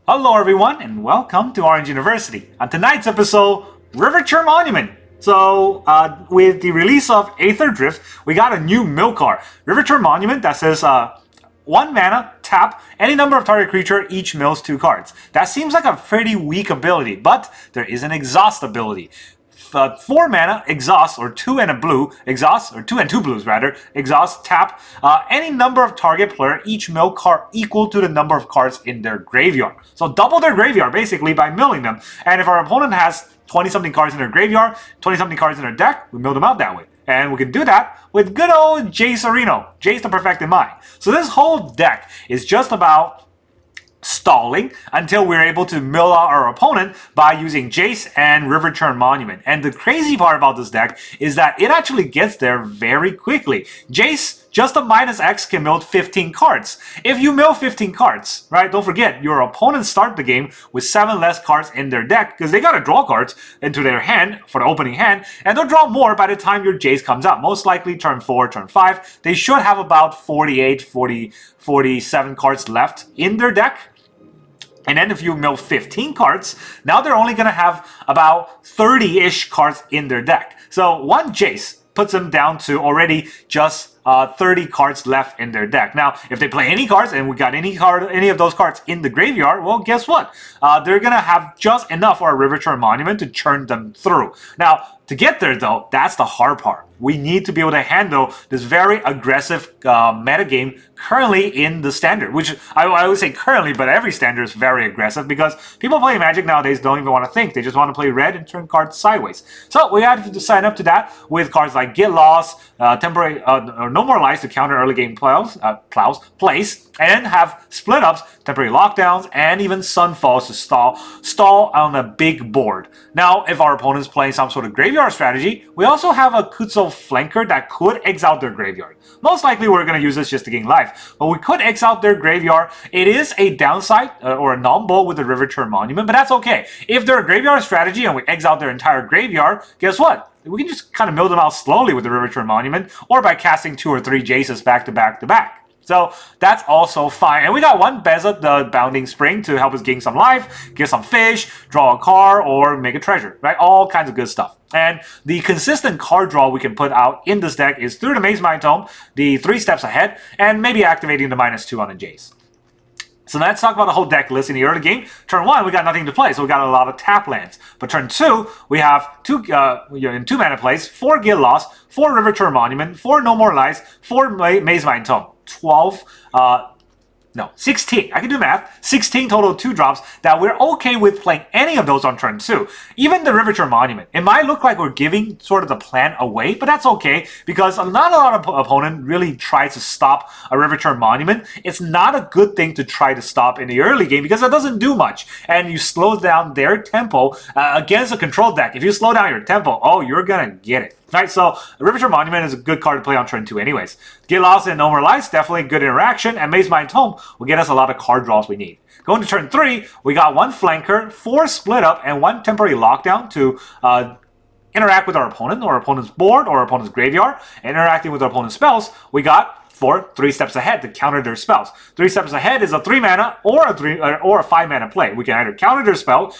Hello everyone and welcome to Orange University. On tonight's episode, Riverchurn Monument. So, with the release of Aetherdrift, we got a new mill card. Riverchurn Monument that says 1 mana, tap, any number of target creature, each mills 2 cards. That seems like a pretty weak ability, but there is an exhaust ability. 4 mana, exhaust, or 2 and a blue, exhaust, or 2 and 2 blues rather, exhaust, tap, any number of target player, each mill card equal to the number of cards in their graveyard. So double their graveyard basically by milling them. And if our opponent has 20-something cards in their graveyard, 20-something cards in their deck, we mill them out that way. And we can do that with good old Jace Arena, Jace the Perfected Mind. So this whole deck is just about stalling until we're able to mill out our opponent by using Jace and Riverchurn Monument. And the crazy part about this deck is that it actually gets there very quickly. Jace, just a -X can mill 15 cards. If you mill 15 cards, right, don't forget, your opponents start the game with 7 less cards in their deck because they gotta draw cards into their hand for the opening hand, and they'll draw more by the time your Jace comes out. Most likely turn 4, turn 5. They should have about 48, 40, 47 cards left in their deck. And then if you mill 15 cards, now they're only going to have about 30-ish cards in their deck. So one Jace puts them down to already just 30 cards left in their deck. Now, if they play any cards and we got any of those cards in the graveyard, well, guess what? They're going to have just enough for a Riverchurn Monument to churn them through. Now, to get there, though, that's the hard part. We need to be able to handle this very aggressive metagame currently in the standard, which I would say currently, but every standard is very aggressive because people playing Magic nowadays don't even want to think. They just want to play red and turn cards sideways. So we have to sign up to that with cards like Get Lost, temporary or No More Lives to counter early game plays, and have split ups, temporary lockdowns, and even Sunfalls to stall on a big board. Now, if our opponent's playing some sort of graveyard strategy, we also have a Kutzil flanker that could X out their graveyard. Most likely we're going to use this just to gain life, but we could X out their graveyard. It is a downside or a null with the Riverchurn Monument, but that's okay. If they're a graveyard strategy and we X out their entire graveyard, guess what? We can just kind of mill them out slowly with the Riverchurn Monument or by casting 2 or 3 Jaces back to back to back. So that's also fine. And we got one Beza, the Bounding Spring, to help us gain some life, get some fish, draw a card, or make a treasure, right? All kinds of good stuff. And the consistent card draw we can put out in this deck is through the Mazemind Tome, the 3 steps ahead, and maybe activating the -2 on the Jace. So let's talk about the whole deck list in the early game. Turn 1, we got nothing to play, so we got a lot of tap lands. But turn 2, we have in 2 mana plays, 4 Get Lost, 4 Riverchurn Monument, 4 No More Lives, 4 Mazemind Tome. 16. I can do math. 16 total 2-drops that we're okay with playing any of those on turn 2. Even the Riverchurn Monument. It might look like we're giving sort of the plan away, but that's okay because not a lot of opponent really tries to stop a Riverchurn Monument. It's not a good thing to try to stop in the early game because it doesn't do much, and you slow down their tempo against a control deck. If you slow down your tempo, oh, you're gonna get it. Right, so Riverchurn Monument is a good card to play on turn 2 anyways. Get Lost and No More Lives, definitely good interaction, and Mazemind Tome will get us a lot of card draws we need. Going to turn 3, we got 1 Flanker, 4 Split Up, and 1 Temporary Lockdown to interact with our opponent, or our opponent's board, or our opponent's graveyard. And interacting with our opponent's spells, we got 3 steps ahead to counter their spells. 3 steps ahead is a 3 mana or a 5 mana play. We can either counter their spell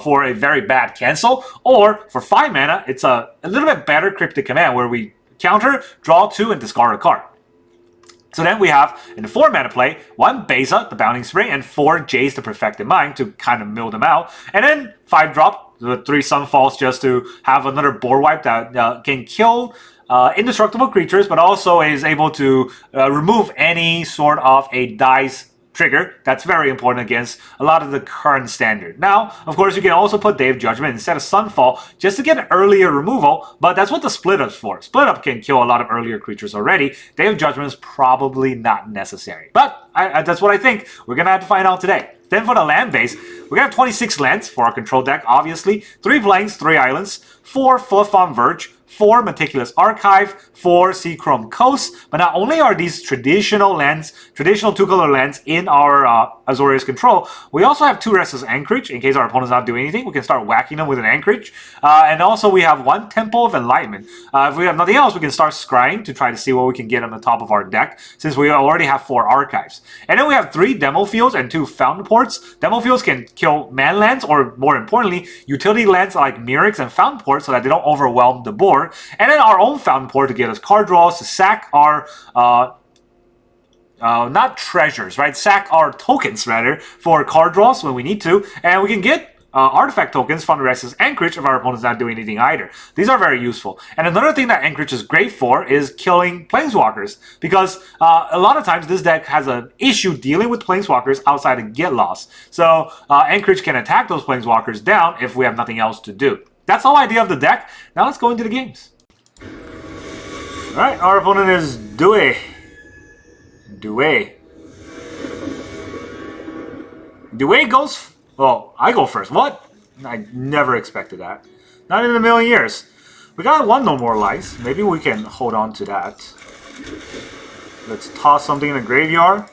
for a very bad cancel, or for 5 mana, it's a little bit better cryptic command where we counter, draw 2, and discard a card. So then we have, in the 4 mana play, 1 Beza, the Bounding Spring, and 4 Jace, the Perfected Mind, to kind of mill them out. And then 5 drop, the 3 Sunfalls, just to have another board wipe that can kill indestructible creatures, but also is able to remove any sort of a dice trigger. That's very important against a lot of the current standard. Now, of course, you can also put Day of Judgment instead of Sunfall just to get an earlier removal, but that's what the Split Up's for. Split Up can kill a lot of earlier creatures already. Day of Judgment is probably not necessary. But that's what I think. We're going to have to find out today. Then for the land base, we got 26 lands for our control deck, obviously. 3 plains, 3 islands, 4 Floodfarm Verge, 4 Meticulous Archive, 4 Seachrome Coast. But not only are these traditional lands, traditional 2-color lands in our Azorius control, we also have 2 Restless Anchorage. In case our opponent's not doing anything, we can start whacking them with an Anchorage. And also we have 1 Temple of Enlightenment. If we have nothing else, we can start scrying to try to see what we can get on the top of our deck, since we already have 4 archives. And then we have 3 Demo Fields and 2 Fountainports. Demo Fields can kill man lands, or more importantly, utility lands like Mirrex and Fountainport, so that they don't overwhelm the board. And then our own Fountainport to get us card draws, to sack our not treasures, right? Sack our tokens, rather, for card draws when we need to. And we can get artifact tokens from the Restless Anchorage if our opponent's not doing anything either. These are very useful. And another thing that Anchorage is great for is killing Planeswalkers, because a lot of times this deck has an issue dealing with Planeswalkers outside of Get Lost. So Anchorage can attack those Planeswalkers down if we have nothing else to do. That's the whole idea of the deck. Now let's go into the games. Alright, our opponent is Due. Due goes... Well, I go first. What? I never expected that. Not in a million years. We got 1 No More Lies. Maybe we can hold on to that. Let's toss something in the graveyard.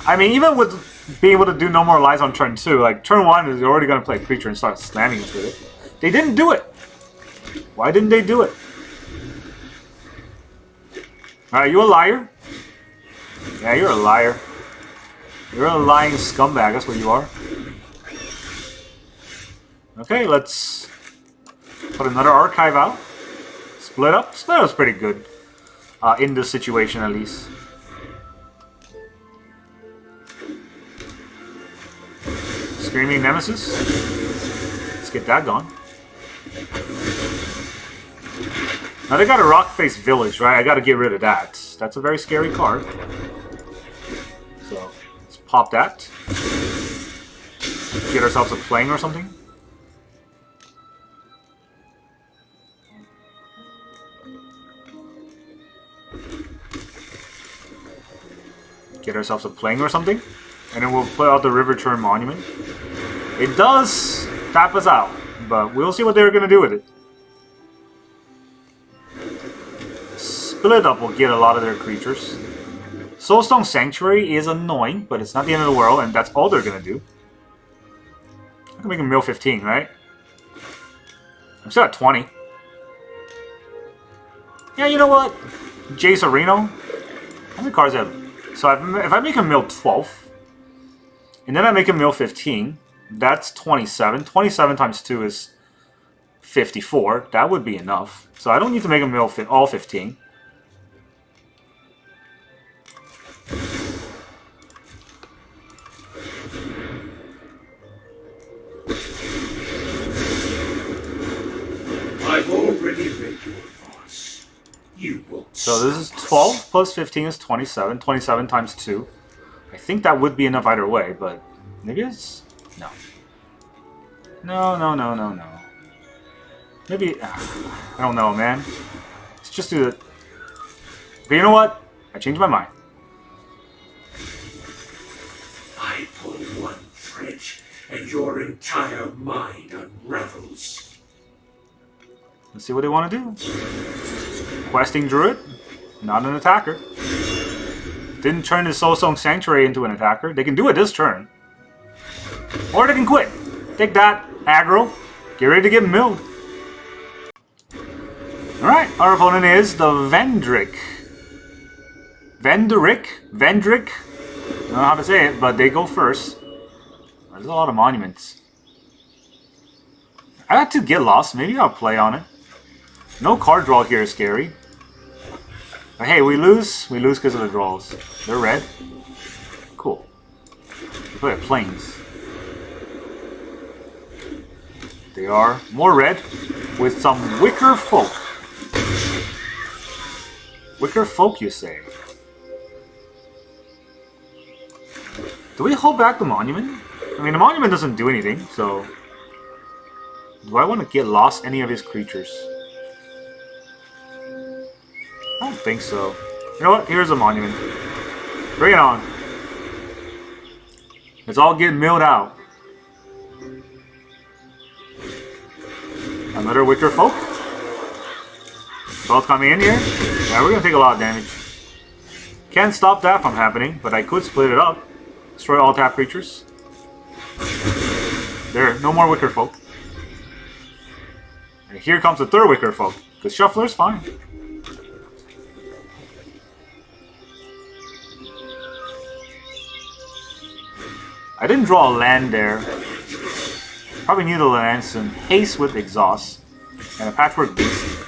I mean, even with being able to do No More Lies on turn 2, like turn 1 is already going to play a creature and start slamming into it. They didn't do it. Why didn't they do it? Alright, you a liar? Yeah, you're a liar. You're a lying scumbag, that's what you are. Okay, let's put another archive out. Split up. Split up's pretty good. In this situation, at least. Screaming Nemesis. Let's get that gone. Now they got a Rock-Face Village, right? I gotta get rid of that. That's a very scary card. So, let's pop that. Get ourselves a Playing or something. Get ourselves a Playing or something. And then we'll put out the Riverchurn Monument. It does tap us out, but we'll see what they're gonna do with it. Split up will get a lot of their creatures. Soulstone Sanctuary is annoying, but it's not the end of the world, and that's all they're gonna do. I can make them mill 15, right? I'm still at 20. Yeah, you know what? Jace Arena. How many cards have? So if I make him mill 12, and then I make him mill 15, that's 27. 27 times 2 is 54. That would be enough. So I don't need to make him mill all 15. I've already read your thoughts. You will. So this is 12 plus 15 is 27. 27 times 2. I think that would be enough either way, but maybe it's... No. No. Maybe... I don't know, man. Let's just do it. But you know what? I changed my mind. I pull one thread, and your entire mind unravels. Let's see what they want to do. Questing Druid. Not an attacker. Didn't turn his Soulstone Sanctuary into an attacker. They can do it this turn. Or they can quit. Take that, aggro. Get ready to get milled. Alright, our opponent is the Vendrick. Vendrick? I don't know how to say it, but they go first. There's a lot of monuments. I got to Get Lost. Maybe I'll play on it. No card draw here is scary. But hey, we lose. We lose because of the draws. They're red. Cool. We play Plains. They are more red with some Wicker Folk. Wicker Folk, you say? Do we hold back the Monument? I mean, the Monument doesn't do anything, so... Do I want to Get Lost any of his creatures? I don't think so. You know what? Here's a Monument. Bring it on. Let's all get milled out. Another Wicker Folk. Both coming in here. Yeah, we're gonna take a lot of damage. Can't stop that from happening, but I could split it up. Destroy all tap creatures. There, no more Wicker Folk. And here comes the third Wicker Folk, because Shuffler's fine. I didn't draw a land there. Probably need a land, some haste with exhaust, and a Patchwork Beast.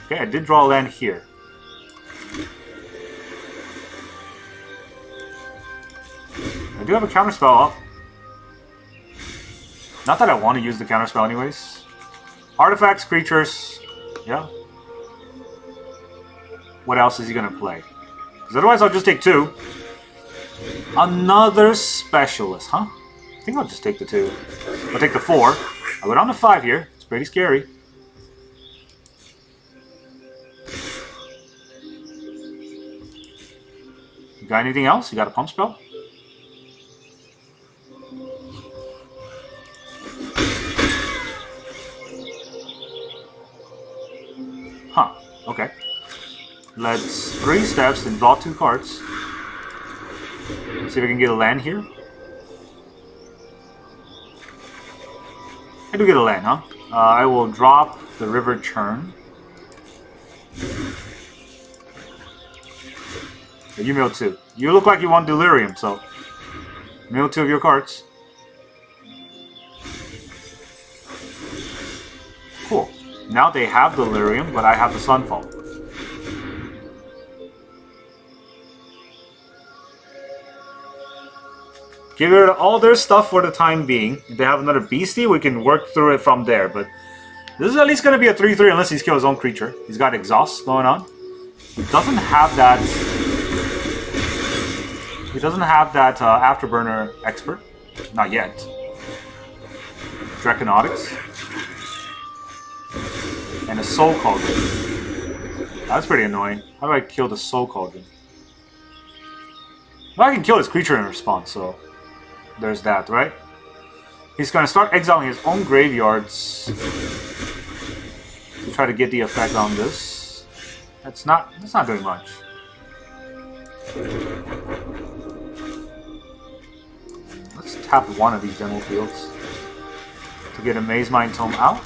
Okay, I did draw a land here. I do have a counterspell up. Not that I want to use the counterspell anyways. Artifacts, creatures, yeah. What else is he going to play? Because otherwise I'll just take 2. Another Specialist, huh? I think I'll just take the 2. I'll take the 4. I went on to 5 here. It's pretty scary. You got anything else? You got a pump spell? Huh, okay. Let's 3 steps and draw 2 cards. See if I can get a land here. I do get a land, huh? I will drop the Riverchurn. You mill 2. You look like you want Delirium, so mill 2 of your cards. Cool. Now they have Delirium, but I have the Sunfall. Give rid of all their stuff for the time being. If they have another Beastie, we can work through it from there, but this is at least going to be a 3-3 unless he's killed his own creature. He's got Exhaust going on. He doesn't have that... Afterburner Expert. Not yet. Draconautics. And a Soul Cauldron. That's pretty annoying. How do I kill the Soul Cauldron? Well, I can kill his creature in response, so... There's that, right? He's going to start exiling his own graveyards to try to get the effect on this. That's not doing much. Let's tap one of these demo fields to get a Mazemind Tome out.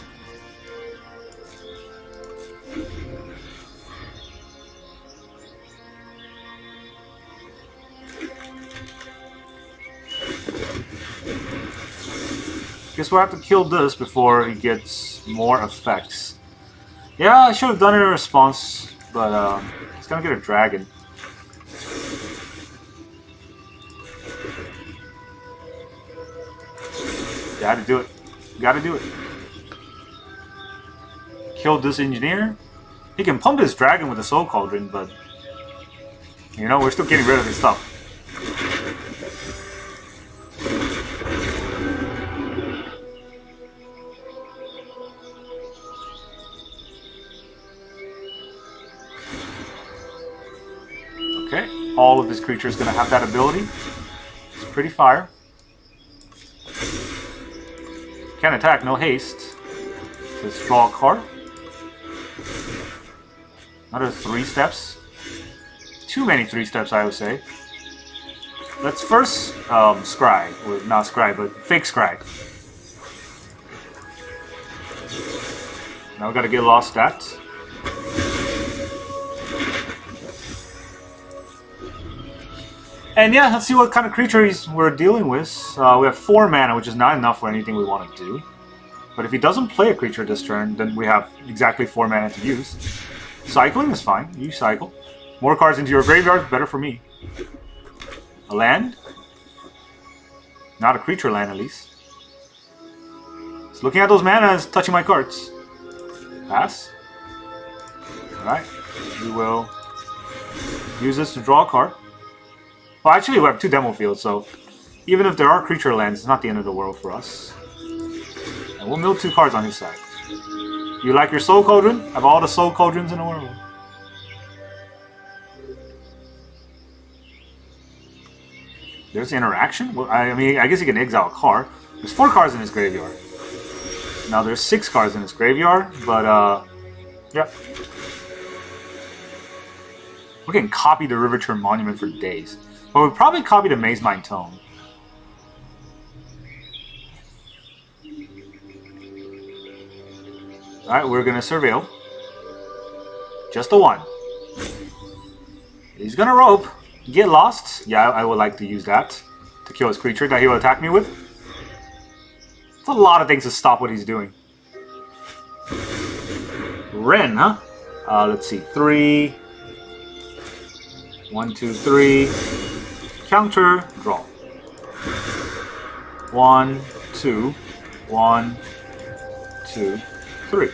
Guess we'll have to kill this before he gets more effects. Yeah, I should have done it in response, but he's gonna get a dragon. Gotta do it. Gotta do it. Kill this engineer. He can pump his dragon with a Soul Cauldron, but you know, we're still getting rid of his stuff. Okay, all of his creatures gonna have that ability. It's pretty fire. Can't attack, no haste. Let's draw a card. Another 3 steps. Too many 3 steps, I would say. Let's first scry, or not scry, but fake scry. Now we gotta get lost that. And yeah, let's see what kind of creatures we're dealing with. We have 4 mana, which is not enough for anything we want to do. But if he doesn't play a creature this turn, then we have exactly 4 mana to use. Cycling is fine. You cycle. More cards into your graveyard, better for me. A land? Not a creature land, at least. So looking at those mana is touching my cards. Pass. Alright. We will use this to draw a card. Well, actually, we have 2 demo fields, so even if there are creature lands, it's not the end of the world for us. And we'll mill 2 cards on his side. You like your Soul Cauldron? I have all the Soul Cauldrons in the world. There's interaction? Well, I mean, I guess he can exile a card. There's 4 cards in his graveyard. Now, there's 6 cards in his graveyard, but Yep. We can copy the Riverchurn Monument for days. But we'll probably copy the Mazemind Tome. Alright, we're gonna surveil. Just the one. He's gonna rope. Get lost. Yeah, I would like to use that to kill his creature that he will attack me with. It's a lot of things to stop what he's doing. Ren, huh? Let's see. 3. 1, 2, 3. Counter. Draw. 1, 2. 1, 2, 3.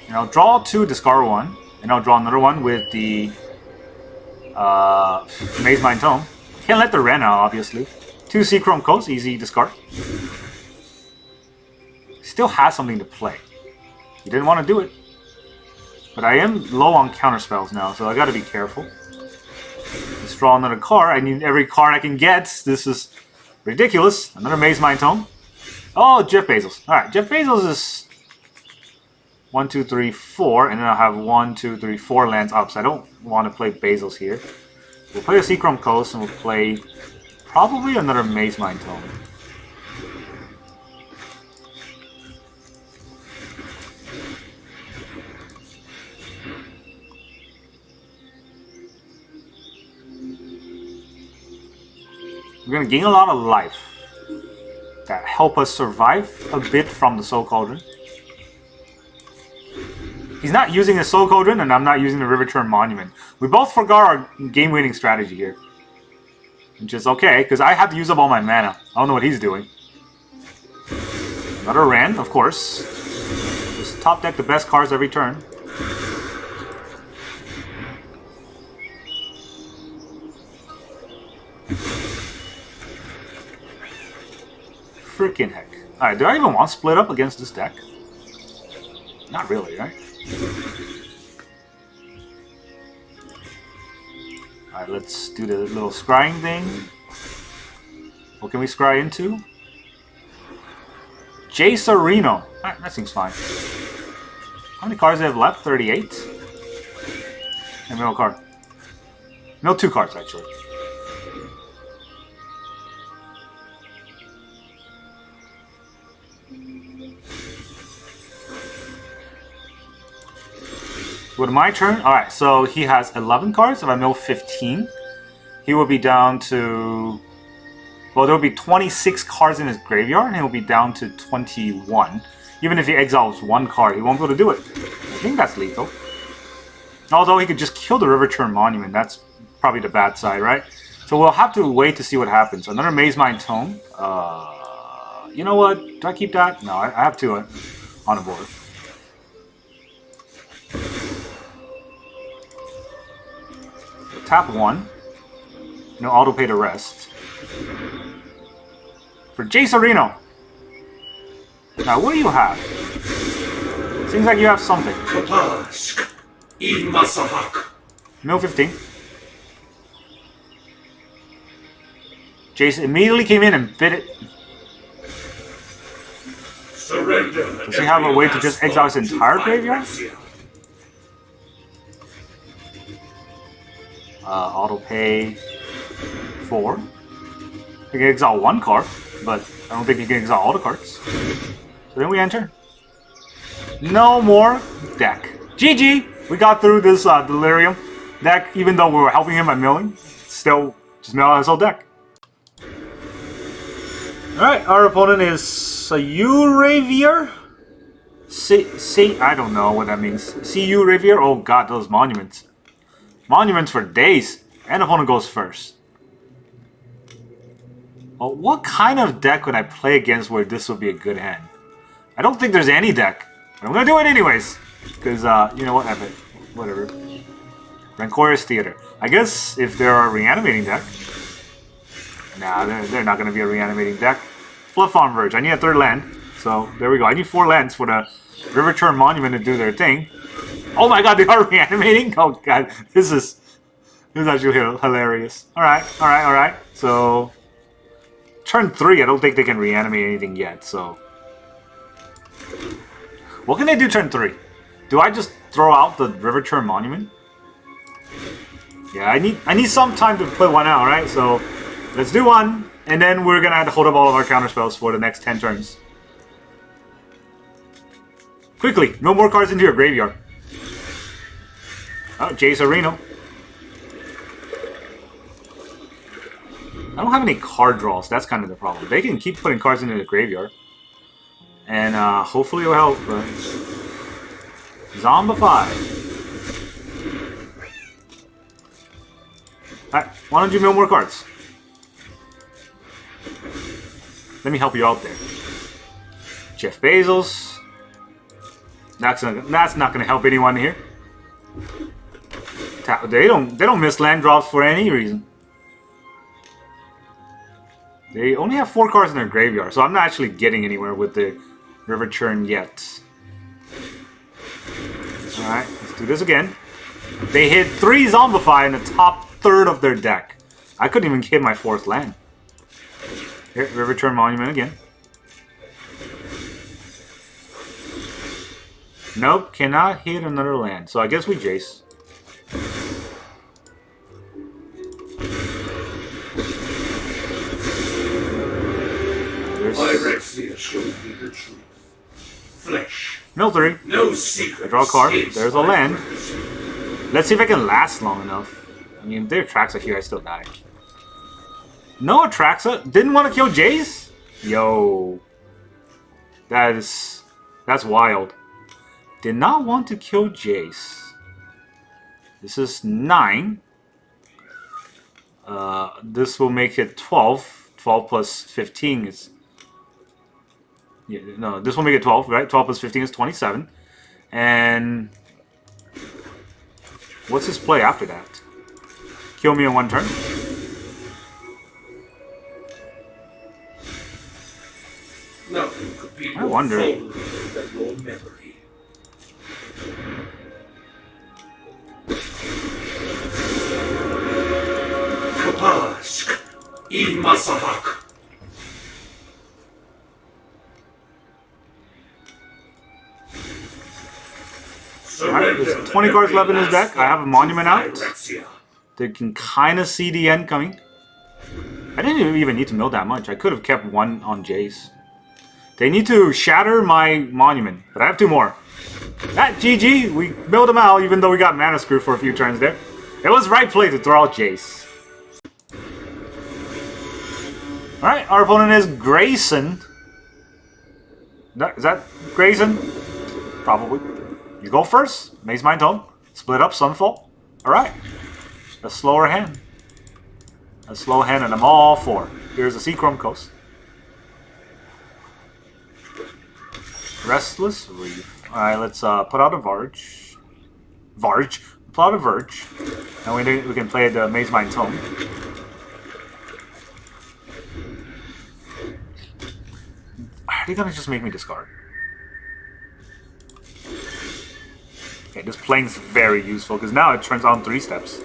And I'll draw 2, discard 1, and I'll draw another one with the Mazemind Tome. Can't let the Ren out, obviously. 2 Seachrome Coast, easy discard. Still has something to play. He didn't want to do it. But I am low on counter spells now, so I gotta be careful. Let's draw another card. I need every card I can get. This is ridiculous. Another Mazemind Tome. Oh, Jeff Bezos. Alright, Jeff Bezos is 1, 2, 3, 4, and then I'll have 1, 2, 3, 4 lands up, so I don't want to play Bezos here. We'll play a Seachrome Coast, and we'll play probably another Mazemind Tome. We're going to gain a lot of life that help us survive a bit from the Soul Cauldron. He's not using a Soul Cauldron, and I'm not using the Riverchurn Monument. We both forgot our game-winning strategy here. Which is okay, because I have to use up all my mana. I don't know what he's doing. Another Rand, of course. Just top deck the best cards every turn. Freaking heck. Alright, do I even want to split up against this deck? Not really, right? Alright, let's do the little scrying thing. What can we scry into? Jace or Reno. That seems fine. How many cards do I have left? 38? And mill card. Mill 2 cards, actually. With my turn, alright, so he has 11 cards. If I mill 15, he will be down to... Well, there will be 26 cards in his graveyard, and he'll be down to 21. Even if he exiles 1 card, he won't be able to do it. I think that's lethal. Although he could just kill the Riverchurn Monument. That's probably the bad side, right? So we'll have to wait to see what happens. Another Mazemind Tome. You know what? Do I keep that? No, I have 2 on the board. Tap 1. No, auto pay the rest. For Jace Reno. Now, what do you have? Seems like you have something. Mill 15. Jace immediately came in and bit it. Surrender. Does he have a way to just exile his entire graveyard? Auto pay 4. He can exile 1 card, but I don't think he can exile all the cards. So then we enter. No more deck. GG! We got through this Delirium deck, even though we were helping him by milling. Still, just mill out his whole deck. Alright, our opponent is Ravier? I don't know what that means. Ravier? Oh god, those monuments. Monuments for days. And opponent goes first. Well, what kind of deck would I play against where this would be a good hand? I don't think there's any deck. But I'm gonna do it anyways. Because, you know what, epic. Whatever. Rancorious Theater. I guess if they're a reanimating deck. Nah, they're not gonna be a reanimating deck. Floodfarm Verge. I need a 3rd land. So, there we go. I need 4 lands for the Riverchurn Monument to do their thing. Oh my god, they are reanimating? Oh god, this is actually hilarious. Alright. So, turn 3, I don't think they can reanimate anything yet, so... What can they do turn 3? Do I just throw out the Riverchurn Monument? Yeah, I need some time to put one out, right? So, let's do one, and then we're gonna have to hold up all of our counterspells for the next 10 turns. Quickly, no more cards into your graveyard. Oh, Jace Reno. I don't have any card draws, that's kind of the problem. They can keep putting cards into the graveyard. And hopefully it'll help, but... Zombify. Alright, why don't you mill more cards? Let me help you out there. Jeff Bezos. That's not gonna help anyone here. They don't miss land drops for any reason. They only have 4 cards in their graveyard, so I'm not actually getting anywhere with the Riverchurn yet. Alright, let's do this again. They hit 3 Zombify in the top third of their deck. I couldn't even hit my 4th land. Here, Riverchurn Monument again. Nope, cannot hit another land. So I guess we Jace. Phyrexia showed me the truth. Flesh. Mill 3. No secret. I draw a card. There's a land. Let's see if I can last long enough. I mean, if their Atraxa here, I still die. No Atraxa? Didn't want to kill Jace? Yo. That's wild. Did not want to kill Jace. This is 9. This will make it 12. 12 plus 15 is... Yeah, no, this will make it 12, right? 12 plus 15 is 27. And... What's his play after that? Kill me in 1 turn? Nothing could be I wonder. more than your memory. Kapask. Imasahak. Alright, there's 20 cards left in his deck. I have a Monument out. They can kind of see the end coming. I didn't even need to mill that much. I could have kept 1 on Jace. They need to shatter my Monument, but I have 2 more. That GG, we milled them out even though we got mana screw for a few turns there. It was right play to throw out Jace. Alright, our opponent is Grayson. Is that Grayson? Probably. You go first. Mazemind Tome. Split up, Sunfall. Alright. A slower hand. A slow hand, and I'm all for. Here's a Seachrome Coast. Restless Reef. Alright, let's put out a Verge. Put out a Verge. And we can play the Mazemind Tome. Are they gonna just make me discard? Okay, this playing's very useful because now it turns on 3 steps.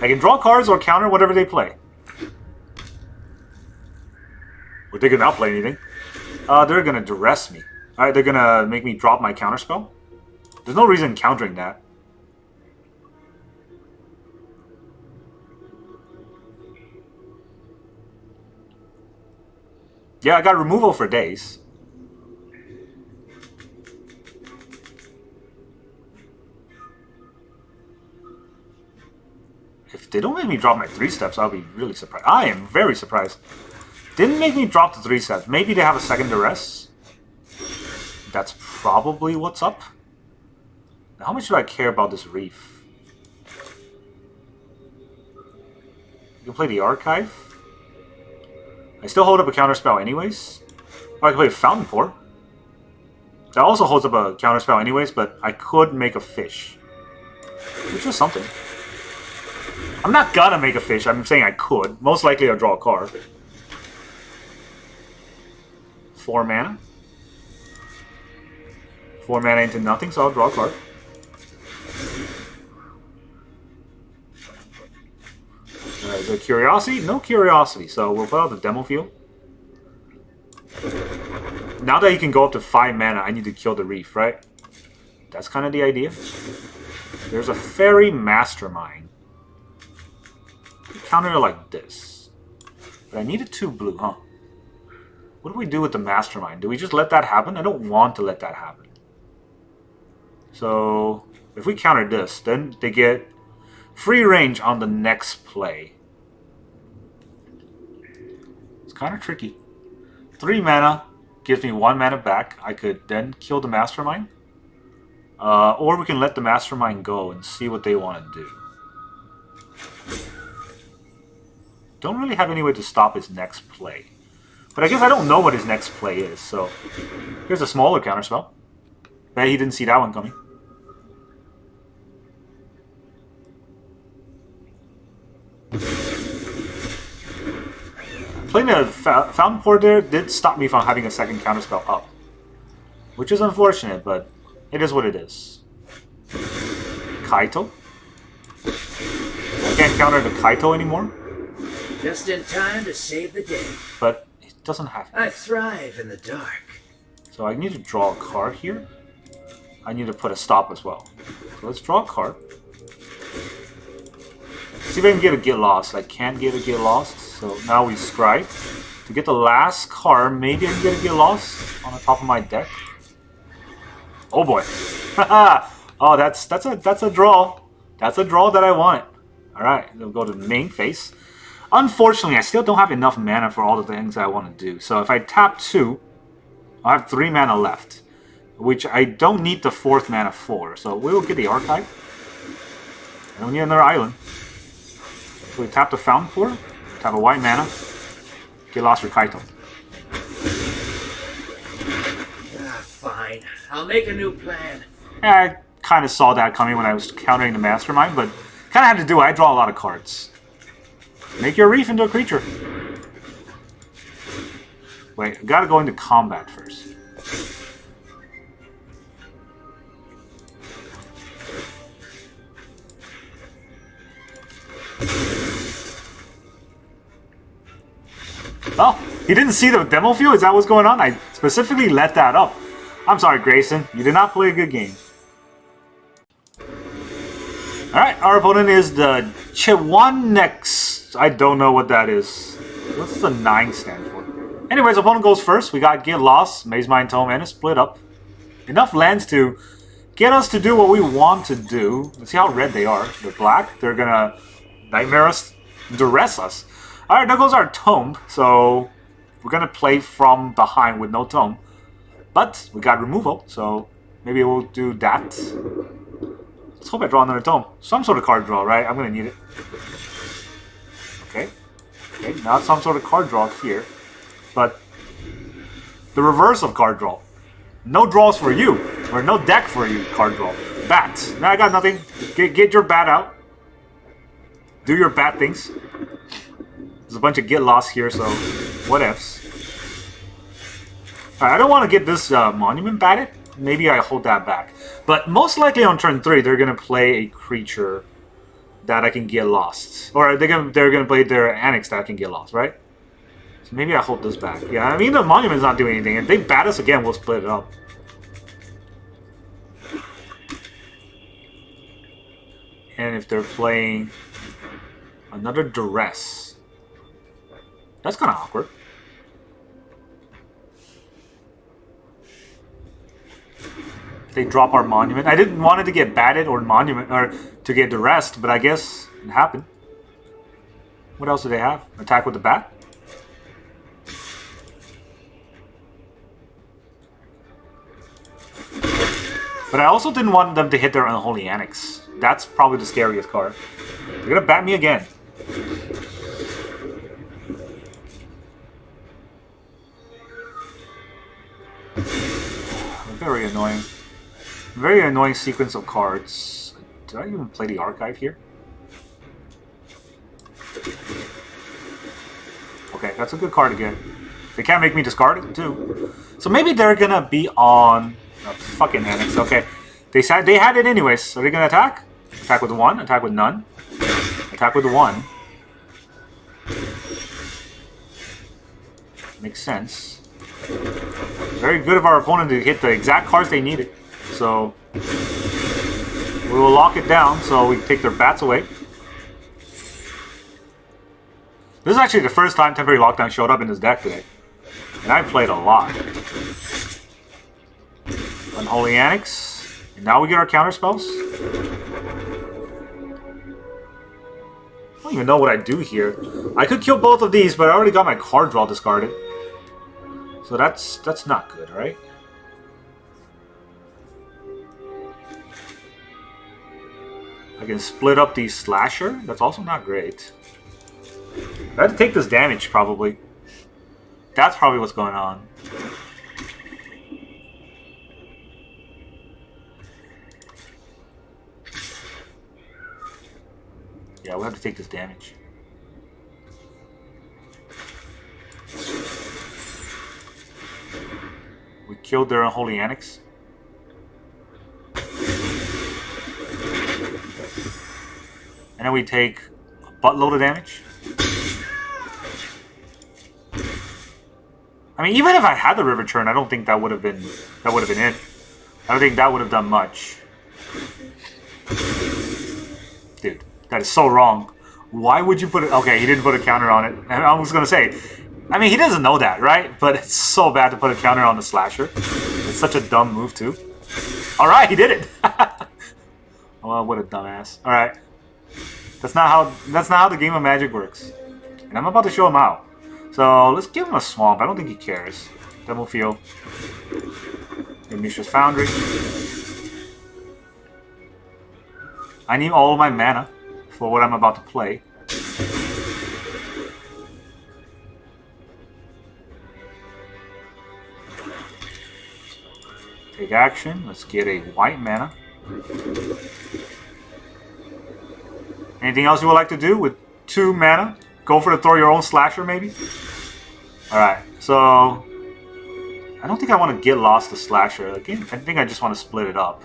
I can draw cards or counter whatever they play. Or they can not play anything. They're gonna duress me. Alright, they're gonna make me drop my counterspell. There's no reason countering that. Yeah, I got removal for days. If they don't make me drop my 3 steps, I'll be really surprised. I am very surprised. Didn't make me drop the 3 steps. Maybe they have a second duress. That's probably what's up. Now, how much do I care about this reef? You can play the Archive. I still hold up a counterspell anyways. Or I can play Fountainport. That also holds up a counterspell anyways, but I could make a fish. Which is something. I'm not gonna make a fish, I'm saying I could. Most likely I'll draw a card. 4 mana. 4 mana into nothing, so I'll draw a card. Is there curiosity? No curiosity. So we'll put out the demo field. Now that he can go up to 5 mana, I need to kill the reef, right? That's kind of the idea. There's a fairy mastermind. Counter it like this. But I needed 2 blue, huh? What do we do with the mastermind? Do we just let that happen? I don't want to let that happen. So if we counter this, then they get free range on the next play. It's kind of tricky. 3 mana gives me 1 mana back. I could then kill the mastermind. Or we can let the mastermind go and see what they want to do. Don't really have any way to stop his next play. But I guess I don't know what his next play is, so... Here's a smaller counterspell. Bet he didn't see that one coming. Playing a Fountainport there did stop me from having a second counterspell up. Which is unfortunate, but it is what it is. Kaito. I can't counter the Kaito anymore. Just in time to save the day. But it doesn't have to. I thrive in the dark. So I need to draw a card here. I need to put a stop as well. So let's draw a card. See if I can get a Get Lost. I can't get a Get Lost. So now we scry. To get the last card, maybe I can get a Get Lost on the top of my deck. Oh boy. Oh, that's a draw. That's a draw that I wanted. Alright, we'll go to the main phase. Unfortunately, I still don't have enough mana for all the things I want to do. So if I tap 2, I have 3 mana left. Which I don't need the 4th mana for. So we will get the archive. I don't need another island. So we tap the Fountainport. Tap a white mana. Get lost for Kaito. Fine. I'll make a new plan. Yeah, I kind of saw that coming when I was countering the Mastermind, but kind of had to do it. I draw a lot of cards. Make your reef into a creature. Wait, I gotta go into combat first. Oh, he didn't see the demo field? Is that what's going on? I specifically let that up. I'm sorry, Grayson. You did not play a good game. Alright, our opponent is the Chiwanex. I don't know what that is. What's the 9 stand for? Anyways, opponent goes first. We got Get Lost, Mazemind Tome, and a Split Up. Enough lands to get us to do what we want to do. Let's see how red they are. They're black. They're gonna Nightmare us, Duress us. Alright, there goes our Tome. So, we're gonna play from behind with no Tome. But, we got removal, so maybe we'll do that. Let's hope I draw another Tome. Some sort of card draw, right? I'm gonna need it. Okay. Okay, now some sort of card draw here. But, the reverse of card draw. No draws for you. Or no deck for you, card draw. Bat. Now I got nothing. Get your bat out. Do your bat things. There's a bunch of Get Lost here, so what ifs. Alright, I don't want to get this Monument batted. Maybe I hold that back. But most likely on turn 3, they're going to play a creature that I can get lost. Or they're gonna play their Annex that I can get lost, right? So maybe I hold this back. Yeah, I mean the Monument's not doing anything. If they bat us again, we'll split it up. And if they're playing another Duress, that's kind of awkward. They drop our Monument. I didn't want it to get batted or Monument or to get Duressed, but I guess it happened. What else do they have? Attack with the bat? But I also didn't want them to hit their Unholy Annex. That's probably the scariest card. They're gonna bat me again. Very annoying. Very annoying sequence of cards. Did I even play the archive here? Okay, that's a good card to get. They can't make me discard it too. So maybe they're gonna be on a fucking Annex. Okay. They said they had it anyways. So they're gonna attack? Attack with 1, attack with none. Attack with 1. Makes sense. Very good of our opponent to hit the exact cards they needed. So we will lock it down so we take their bats away. This is actually the first time Temporary Lockdown showed up in this deck today. And I played a lot. Unholy Annex. And now we get our counter spells. I don't even know what I do here. I could kill both of these, but I already got my card draw discarded. So that's not good, right? I can split up the Slasher. That's also not great. I have to take this damage, probably. That's probably what's going on. Yeah, we'll have to take this damage. We killed their Unholy Annex. And then we take a buttload of damage. I mean, even if I had the Riverchurn, I don't think that would have been it. I don't think that would have done much. Dude, that is so wrong. Why would you put it? Okay, he didn't put a counter on it. I was gonna say, I mean, he doesn't know that, right? But it's so bad to put a counter on the Slasher. It's such a dumb move too. All right, he did it. Oh, what a dumbass. All right, that's not how the game of Magic works. And I'm about to show him out. So let's give him a swamp. I don't think he cares. Demolition Field. Mishra's Foundry. I need all of my mana for what I'm about to play. Take action. Let's get a white mana. Anything else you would like to do with 2 mana? Go for the throw your own Slasher, maybe? Alright, so I don't think I want to get lost to Slasher. Again, I think I just want to split it up.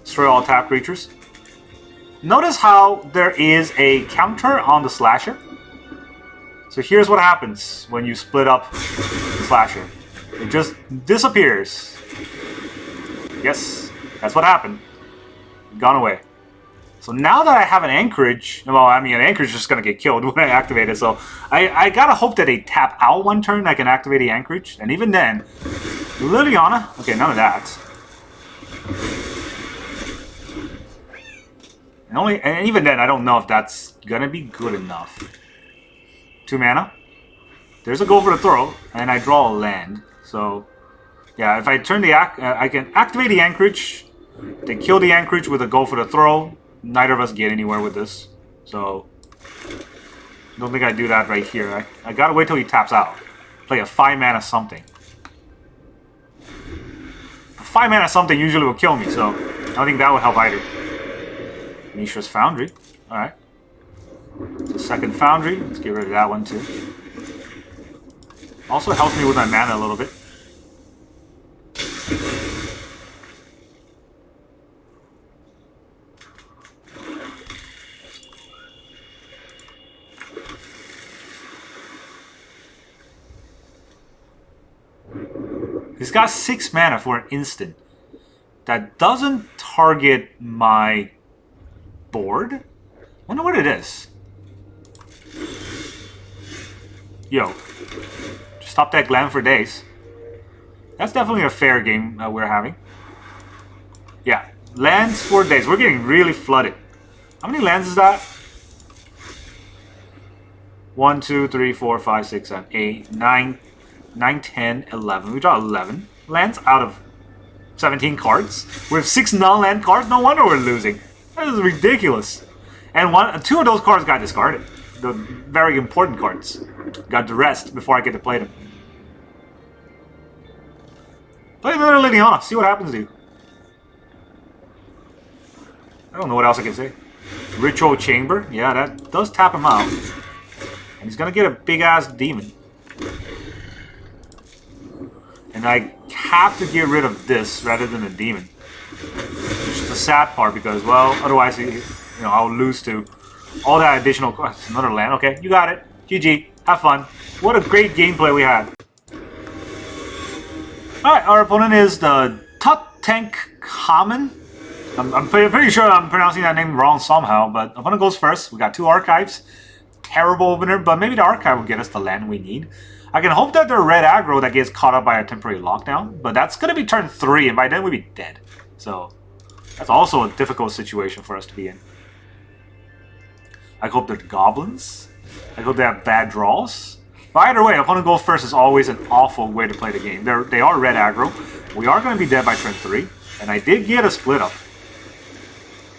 Destroy all tap creatures. Notice how there is a counter on the Slasher. So here's what happens when you split up the Slasher. It just disappears. Yes, that's what happened. Gone away. So now that I have an Anchorage, well, I mean, an Anchorage is just going to get killed when I activate it. So I gotta hope that they tap out one turn, I can activate the Anchorage. And even then, Liliana, okay, none of that. And even then, I don't know if that's going to be good enough. 2 mana. There's a go for the throw, and I draw a land. So, yeah, if I turn the I can activate the Anchorage. They kill the Anchorage with a go for the throw. Neither of us get anywhere with this. So, I don't think I do that right here. I gotta wait till he taps out. Play a 5 mana something. 5 mana something usually will kill me, so I don't think that would help either. Mishra's Foundry. Alright. The second Foundry. Let's get rid of that one too. Also helps me with my mana a little bit. He's got 6 mana for an instant. That doesn't target my board? Wonder what it is. Yo. Just stop that glam for days. That's definitely a fair game we're having. Yeah. Lands for days. We're getting really flooded. How many lands is that? 1, 2, 3, 4, 5, 6, 7, 8, 9, 10, 11. We draw 11 lands out of 17 cards. We have 6 non-land cards. No wonder we're losing. That is ridiculous. And 2 of those cards got discarded. The very important cards got the rest before I get to play them. Play another Liliana. See what happens to you. I don't know what else I can say. Ritual Chamber. Yeah, that does tap him out. And he's gonna get a big-ass demon. And I have to get rid of this rather than the demon. Which is the sad part because, well, otherwise, I'll lose to all that additional... Another land. Okay, you got it. GG. Have fun. What a great gameplay we had. Alright, our opponent is the Tutankhamun. I'm pretty sure I'm pronouncing that name wrong somehow, but opponent goes first. We got 2 archives. Terrible opener, but maybe the archive will get us the land we need. I can hope that they're red aggro that gets caught up by a temporary lockdown, but that's going to be turn 3, and by then we'll be dead. So, that's also a difficult situation for us to be in. I hope they're goblins. I hope they have bad draws. But either way, opponent goes first is always an awful way to play the game. They are red aggro. We are going to be dead by turn 3, and I did get a split up.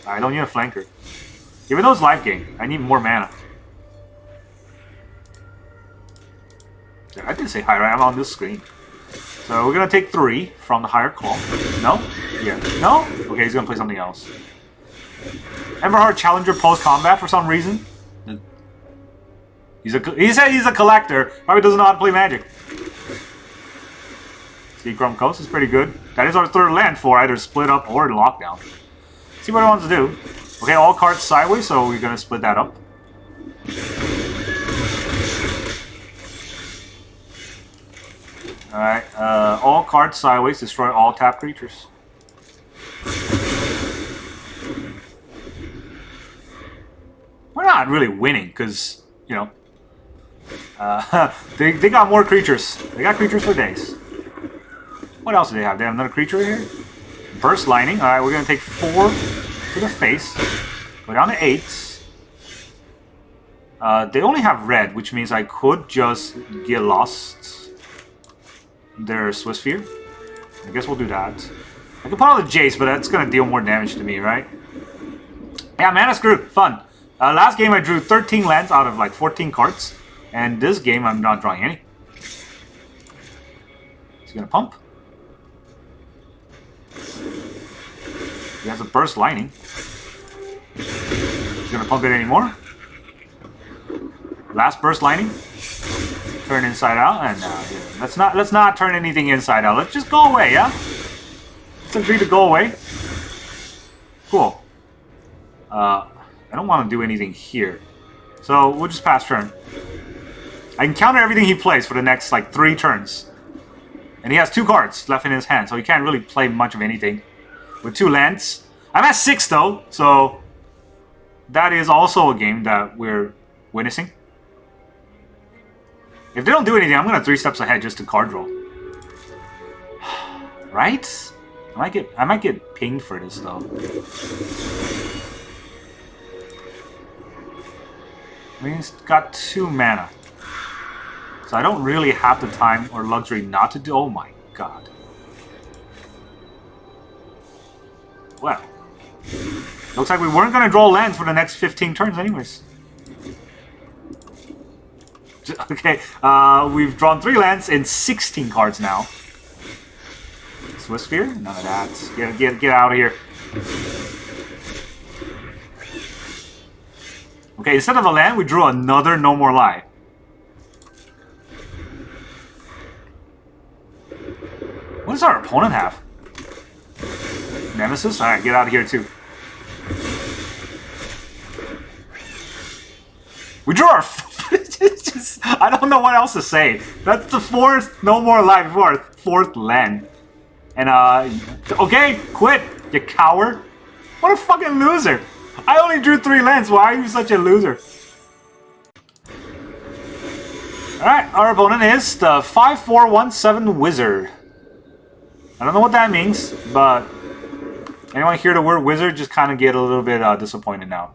I don't need a flanker. Even though it's life gain, I need more mana. I did say hi, right? I'm on this screen. So we're going to take 3 from the higher call. No? Yeah. No? Okay, he's going to play something else. Emberheart Challenger post-combat for some reason. He said he's a collector. Probably doesn't know how to play Magic. Seacrum Coast is pretty good. That is our 3rd land for either split up or lockdown. See what he wants to do. Okay, all cards sideways, so we're going to split that up. Alright, all cards sideways, destroy all tap creatures. We're not really winning, because, you know, they got more creatures. They got creatures for days. What else do they have? They have another creature here? Burst Lightning. Alright, we're going to take 4 to the face. Go down to 8s. They only have red, which means I could just get lost their Swiss Sphere. I guess we'll do that. I can put on the Jace, but that's going to deal more damage to me, right? Yeah, Mana Screw. Fun. Last game I drew 13 lands out of like 14 cards. And this game I'm not drawing any. He's going to pump. He has a Burst Lightning. He's going to pump it anymore. Last Burst Lightning. Turn inside out. And yeah, let's not turn anything inside out. Let's just go away, yeah? Let's agree to go away. Cool. I don't want to do anything here. So we'll just pass turn. I can counter everything he plays for the next like 3 turns. And he has 2 cards left in his hand, so he can't really play much of anything. With 2 lands. I'm at 6 though, so that is also a game that we're witnessing. If they don't do anything, I'm going to 3 steps ahead just to card draw. Right? I might get pinged for this though. He's got 2 mana. So I don't really have the time or luxury not to do... Oh my god. Well. Looks like we weren't going to draw lands for the next 15 turns anyways. Okay, we've drawn 3 lands in 16 cards now. Swiss Sphere? None of that. Get out of here. Okay, instead of a land, we drew another No More Lie. What does our opponent have? Nemesis? Alright, get out of here too. We drew our... I don't know what else to say. That's the 4th No More Lie before our 4th land. And, okay, quit, you coward. What a fucking loser. I only drew 3 lands. Why are you such a loser? Alright, our opponent is the 5417 Wizard. I don't know what that means, but anyone hear the word wizard just kind of get a little bit disappointed now.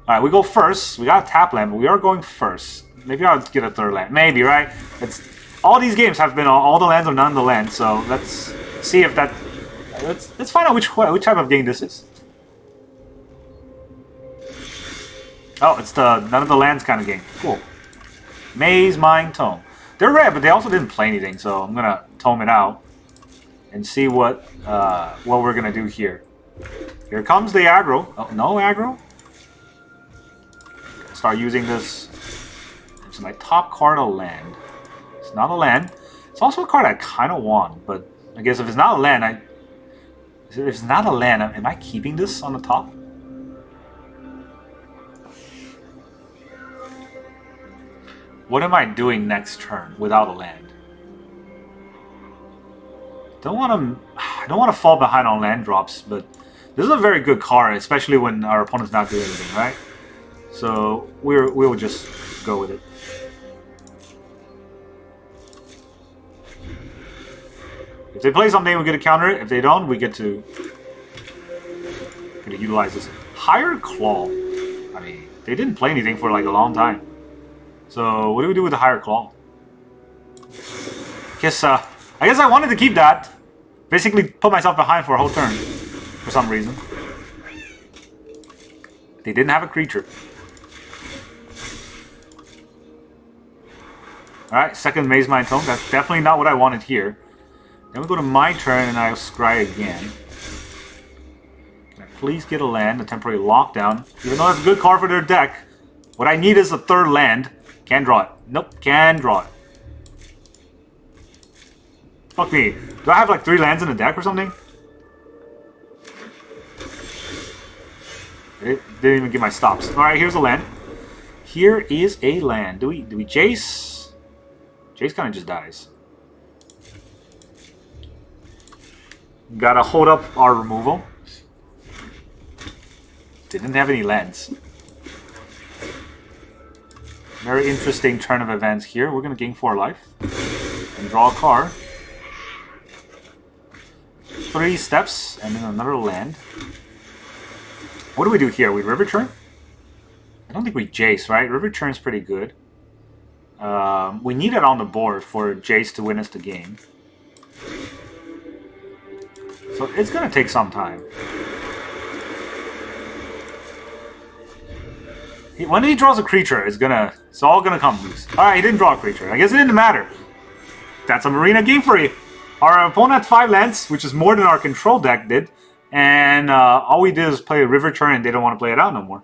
Alright, we go first. We got a tap land, but we are going first. Maybe I'll get a 3rd land. Maybe, right? All these games have been all the lands or none of the lands, so let's see if that... Let's find out which type of game this is. Oh, it's the none of the lands kind of game. Cool. Mazemind Tome. They're red, but they also didn't play anything, so I'm gonna tome it out and see what we're gonna do here. Here comes the aggro. Oh, no aggro. Start using this. It's my top card of land. It's not a land. It's also a card I kind of want, but I guess if it's not a land, am I keeping this on the top? What am I doing next turn without a land? I don't want to fall behind on land drops, but this is a very good card, especially when our opponent's not doing anything, right? So we'll just go with it. If they play something, we get to counter it. If they don't, we get to utilize this. Higher Claw. I mean, they didn't play anything for like a long time. So what do we do with the Higher Claw? I guess I wanted to keep that. Basically put myself behind for a whole turn. For some reason. They didn't have a creature. Alright, second Mazemind Tome. That's definitely not what I wanted here. Then we go to my turn and I'll scry again. Can I please get a land, a temporary lockdown? Even though that's a good card for their deck. What I need is a third land. Can't draw it. Nope, can draw it. Fuck me. Do I have like 3 lands in the deck or something? It didn't even get my stops. Alright, here's a land. Here is a land. Do we Jace? Jace kind of just dies. Gotta hold up our removal. Didn't have any lands. Very interesting turn of events here. We're gonna gain 4 life. And draw a card. 3 steps, and then another land. What do we do here? We Riverchurn? I don't think we Jace, right? Riverchurn's pretty good. We need it on the board for Jace to win us the game. So it's going to take some time. When he draws a creature, it's all going to come loose. Alright, he didn't draw a creature. I guess it didn't matter. That's a Marina game for you. Our opponent had 5 lands, which is more than our control deck did. And all we did is play a Riverchurn and they don't want to play it out no more.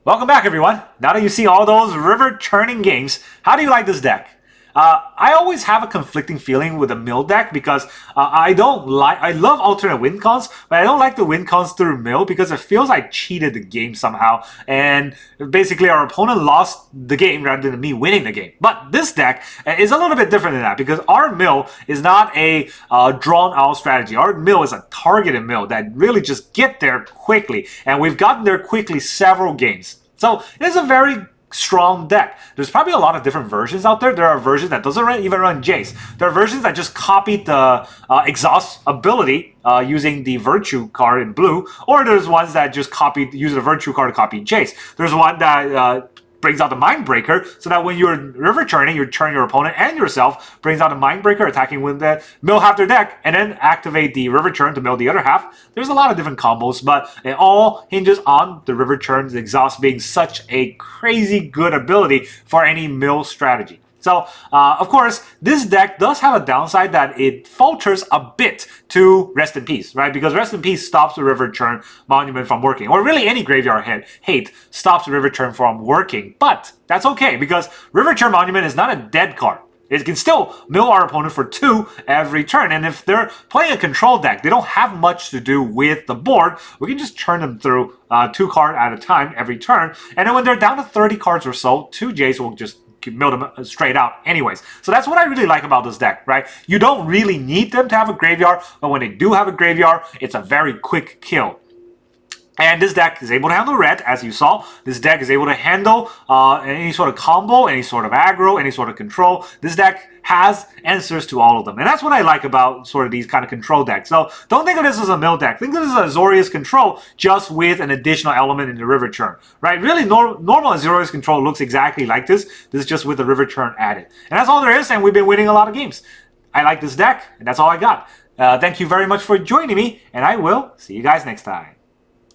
Welcome back, everyone. Now that you see all those river-churning games, how do you like this deck? I always have a conflicting feeling with a mill deck because I love alternate win cons, but I don't like the win cons through mill because it feels like I cheated the game somehow. And basically our opponent lost the game rather than me winning the game. But this deck is a little bit different than that because our mill is not a drawn-out strategy. Our mill is a targeted mill that really just get there quickly. And we've gotten there quickly several games. So it is a very strong deck. There's probably a lot of different versions out there. There are versions that doesn't even run Jace. There are versions that just copied the exhaust ability using the Virtue card in blue, or there's ones that just use the Virtue card to copy Jace. There's one that brings out the Mindbreaker, so that when you're river churning, you churn your opponent and yourself, brings out a Mindbreaker, attacking with the mill half their deck, and then activate the river churn to mill the other half. There's a lot of different combos, but it all hinges on the river churn's exhaust being such a crazy good ability for any mill strategy. So, of course, this deck does have a downside that it falters a bit to Rest in Peace, right? Because Rest in Peace stops the Riverchurn Monument from working. Or really any Graveyard Hate stops the Riverchurn from working. But that's okay, because Riverchurn Monument is not a dead card. It can still mill our opponent for 2 every turn. And if they're playing a control deck, they don't have much to do with the board. We can just churn them through 2 cards at a time every turn. And then when they're down to 30 cards or so, 2 Jays will just mill them straight out anyways. So that's what I really like about this deck, right? You don't really need them to have a graveyard, but when they do have a graveyard, it's a very quick kill. And this deck is able to handle red, as you saw. This deck is able to handle any sort of combo, any sort of aggro, any sort of control. This deck has answers to all of them. And that's what I like about sort of these kind of control decks. So don't think of this as a mill deck. Think of this as Azorius control, just with an additional element in the Riverchurn, right? Really, normal Azorius control looks exactly like this. This is just with the Riverchurn added. And that's all there is, and we've been winning a lot of games. I like this deck, and that's all I got. Thank you very much for joining me, and I will see you guys next time.